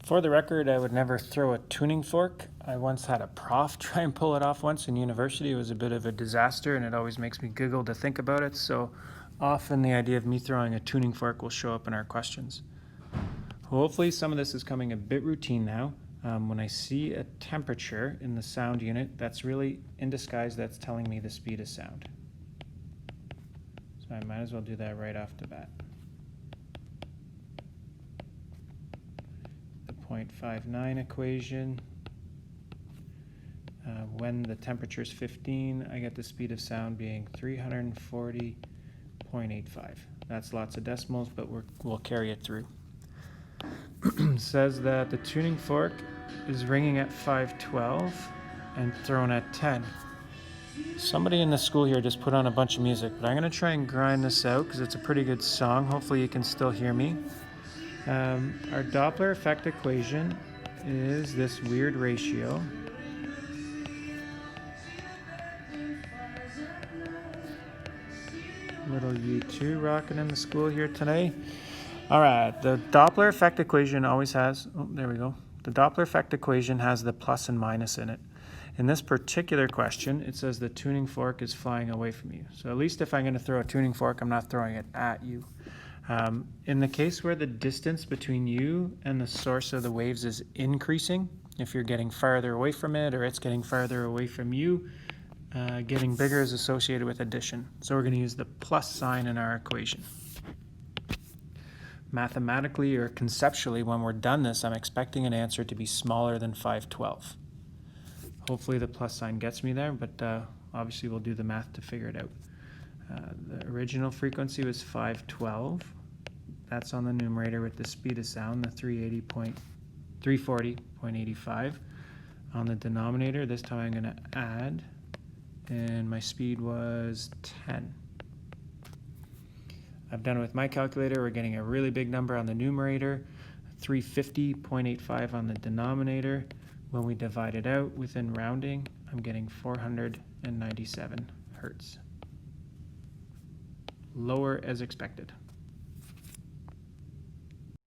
For the record, I would never throw a tuning fork. I once had a prof try and pull it off once in university. It was a bit of a disaster, and it always makes me giggle to think about it. So often the idea of me throwing a tuning fork will show up in our questions. Hopefully some of this is coming a bit routine now. When I see a temperature in the sound unit, that's really in disguise, that's telling me the speed of sound. So I might as well do that right off the bat. The 0.59 equation. When the temperature is 15, I get the speed of sound being 340.85. That's lots of decimals, but we'll carry it through. Says that the tuning fork is ringing at 5:12 and thrown at 10. Somebody in the school here just put on a bunch of music, but I'm going to try and grind this out because it's a pretty good song. Hopefully you can still hear me. Our Doppler effect equation is this weird ratio. Little U2 rocking in the school here today. All right, the Doppler effect equation always has, there we go. The Doppler effect equation has the plus and minus in it. In this particular question, it says the tuning fork is flying away from you. So at least if I'm going to throw a tuning fork, I'm not throwing it at you. In the case where the distance between you and the source of the waves is increasing, if you're getting farther away from it or it's getting farther away from you, getting bigger is associated with addition. So we're going to use the plus sign in our equation. Mathematically or conceptually, when we're done this, I'm expecting an answer to be smaller than 512. Hopefully the plus sign gets me there, but obviously we'll do the math to figure it out. The original frequency was 512. That's on the numerator with the speed of sound, the 340.85. On the denominator, this time I'm going to add, and my speed was 10. I've done it with my calculator. We're getting a really big number on the numerator, 350.85 on the denominator. When we divide it out within rounding, I'm getting 497 hertz. Lower as expected.